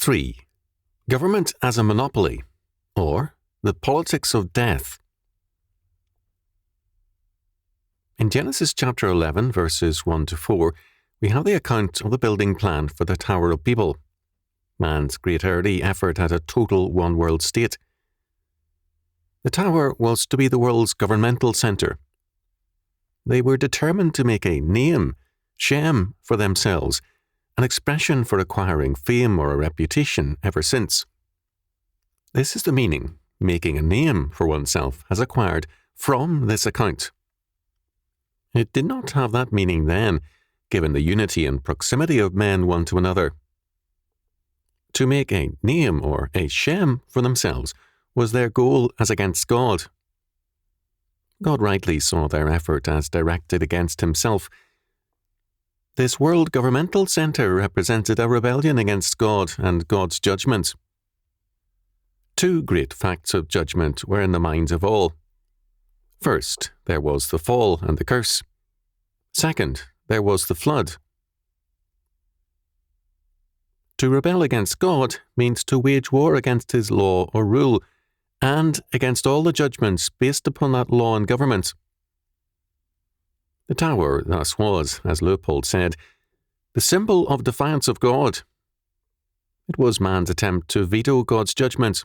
3. Government as a monopoly, or the politics of death. In Genesis chapter 11, verses 1 to 4, we have the account of the building plan for the Tower of Babel, man's great early effort at a total one-world state. The tower was to be the world's governmental centre. They were determined to make a name, Shem, for themselves, an expression for acquiring fame or a reputation ever since. This is the meaning making a name for oneself has acquired from this account. It did not have that meaning then, given the unity and proximity of men one to another. To make a name or a Shem for themselves was their goal as against God. God rightly saw their effort as directed against himself. This world governmental centre represented a rebellion against God and God's judgment. Two great facts of judgment were in the minds of all. First, there was the fall and the curse. Second, there was the flood. To rebel against God means to wage war against his law or rule, and against all the judgments based upon that law and government. The tower thus was, as Leopold said, the symbol of defiance of God. It was man's attempt to veto God's judgment.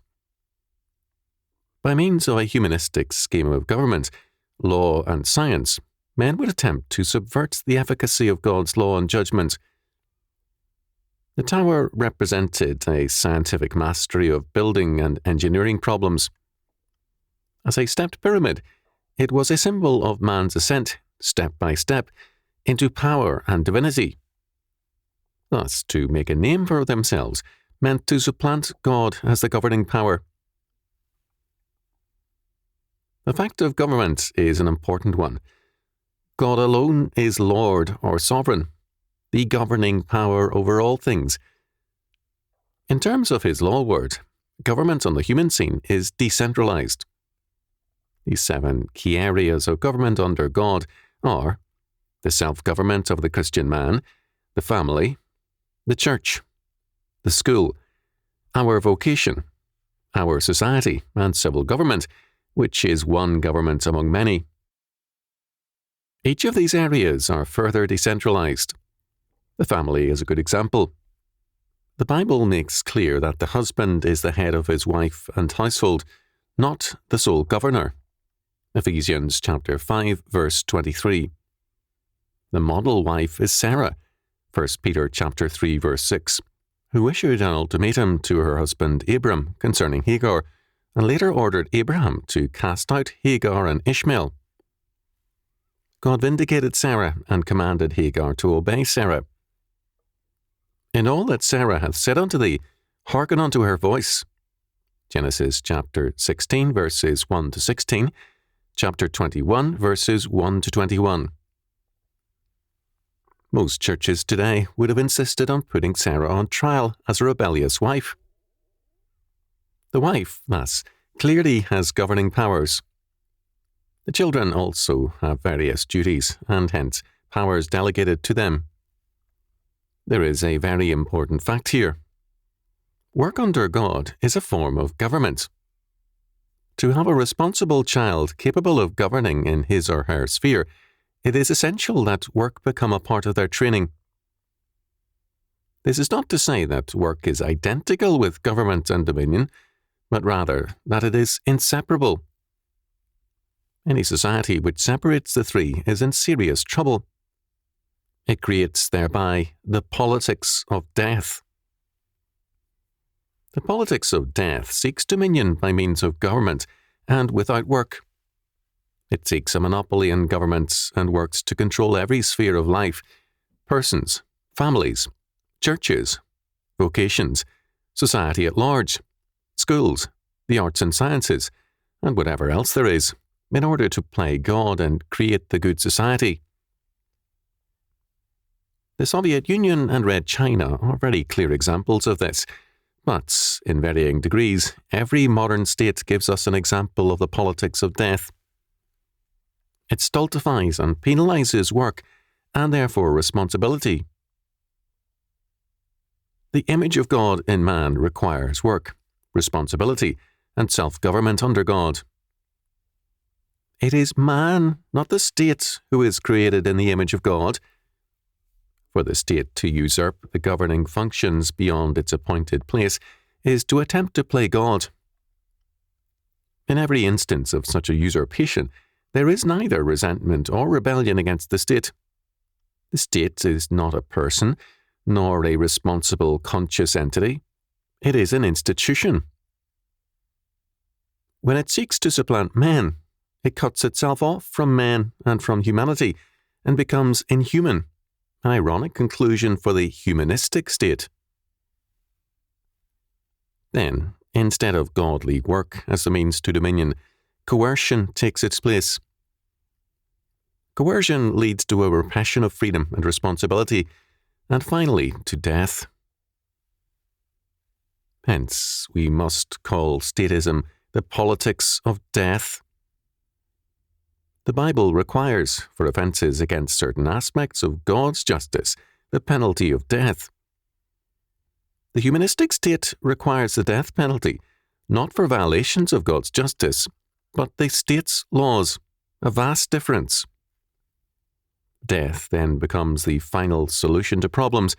By means of a humanistic scheme of government, law and science, men would attempt to subvert the efficacy of God's law and judgment. The tower represented a scientific mastery of building and engineering problems. As a stepped pyramid, it was a symbol of man's ascent, step by step, into power and divinity. Thus, to make a name for themselves meant to supplant God as the governing power. The fact of government is an important one. God alone is Lord or sovereign, the governing power over all things. In terms of his law word, government on the human scene is decentralized. The 7 key areas of government under God are the self-government of the Christian man, the family, the church, the school, our vocation, our society, and civil government, which is one government among many. Each of these areas are further decentralized. The family is a good example. The Bible makes clear that the husband is the head of his wife and household, not the sole governor. Ephesians chapter 5, verse 23. The model wife is Sarah, 1 Peter chapter 3, verse 6, who issued an ultimatum to her husband Abram concerning Hagar, and later ordered Abraham to cast out Hagar and Ishmael. God vindicated Sarah and commanded Hagar to obey Sarah. In all that Sarah hath said unto thee, hearken unto her voice. Genesis chapter 16, verses 1 to 16, chapter 21, verses 1 to 21. Most churches today would have insisted on putting Sarah on trial as a rebellious wife. The wife, thus, clearly has governing powers. The children also have various duties, and hence powers delegated to them. There is a very important fact here. Work under God is a form of government. To have a responsible child capable of governing in his or her sphere, it is essential that work become a part of their training. This is not to say that work is identical with government and dominion, but rather that it is inseparable. Any society which separates the three is in serious trouble. It creates thereby the politics of death. The politics of death seeks dominion by means of government and without work. It seeks a monopoly in governments and works to control every sphere of life, persons, families, churches, vocations, society at large, schools, the arts and sciences, and whatever else there is, in order to play God and create the good society. The Soviet Union and Red China are very clear examples of this, but, in varying degrees, every modern state gives us an example of the politics of death. It stultifies and penalizes work, and therefore responsibility. The image of God in man requires work, responsibility, and self-government under God. It is man, not the state, who is created in the image of God. For the state to usurp the governing functions beyond its appointed place is to attempt to play God. In every instance of such a usurpation, there is neither resentment or rebellion against the state. The state is not a person, nor a responsible, conscious entity. It is an institution. When it seeks to supplant man, it cuts itself off from men and from humanity and becomes inhuman, an ironic conclusion for the humanistic state. Then, instead of godly work as the means to dominion, coercion takes its place. Coercion leads to a repression of freedom and responsibility, and finally to death. Hence, we must call statism the politics of death. The Bible requires, for offences against certain aspects of God's justice, the penalty of death. The humanistic state requires the death penalty, not for violations of God's justice, but the state's laws, a vast difference. Death then becomes the final solution to problems,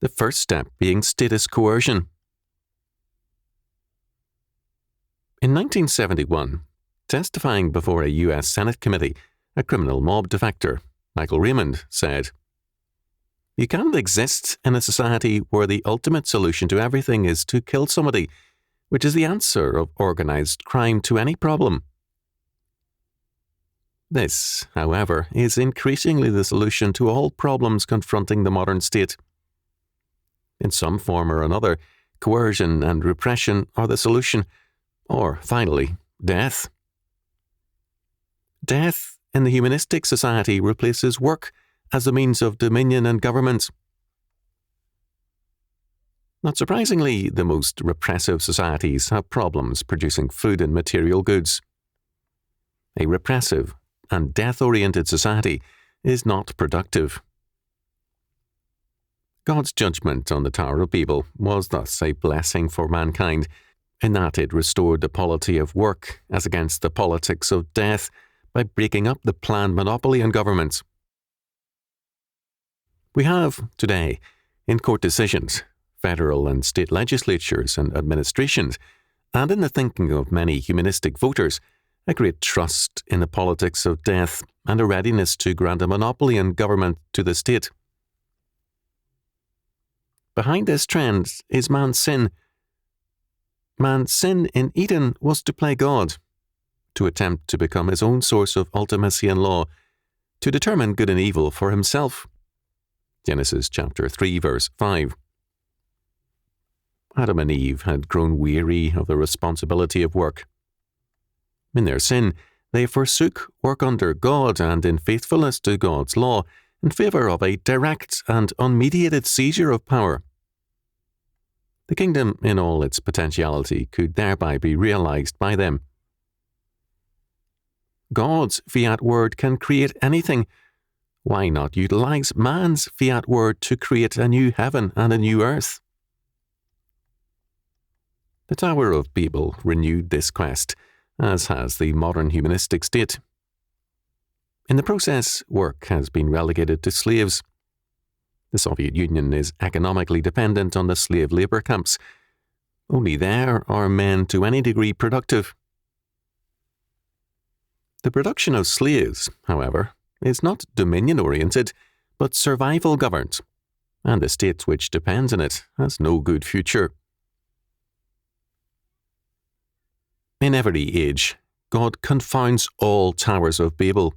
the first step being statist coercion. In 1971, testifying before a U.S. Senate committee, a criminal mob defector, Michael Raymond, said, "You cannot exist in a society where the ultimate solution to everything is to kill somebody, which is the answer of organized crime to any problem." This, however, is increasingly the solution to all problems confronting the modern state. In some form or another, coercion and repression are the solution, or, finally, death. Death in the humanistic society replaces work as a means of dominion and government. Not surprisingly, the most repressive societies have problems producing food and material goods. A repressive and death-oriented society is not productive. God's judgment on the Tower of Babel was thus a blessing for mankind, in that it restored the polity of work as against the politics of death by breaking up the planned monopoly on government. We have, today, in court decisions, federal and state legislatures and administrations, and in the thinking of many humanistic voters, a great trust in the politics of death and a readiness to grant a monopoly on government to the state. Behind this trend is man's sin. Man's sin in Eden was to play God, to attempt to become his own source of ultimacy and law, to determine good and evil for himself. Genesis chapter 3, verse 5. Adam and Eve had grown weary of the responsibility of work. In their sin, they forsook work under God and in faithfulness to God's law in favor of a direct and unmediated seizure of power. The kingdom in all its potentiality could thereby be realized by them. God's fiat word can create anything. Why not utilize man's fiat word to create a new heaven and a new earth? The Tower of Babel renewed this quest, as has the modern humanistic state. In the process, work has been relegated to slaves. The Soviet Union is economically dependent on the slave labor camps. Only there are men to any degree productive. The production of slaves, however, is not dominion-oriented, but survival-governed, and the state which depends on it has no good future. In every age, God confounds all towers of Babel.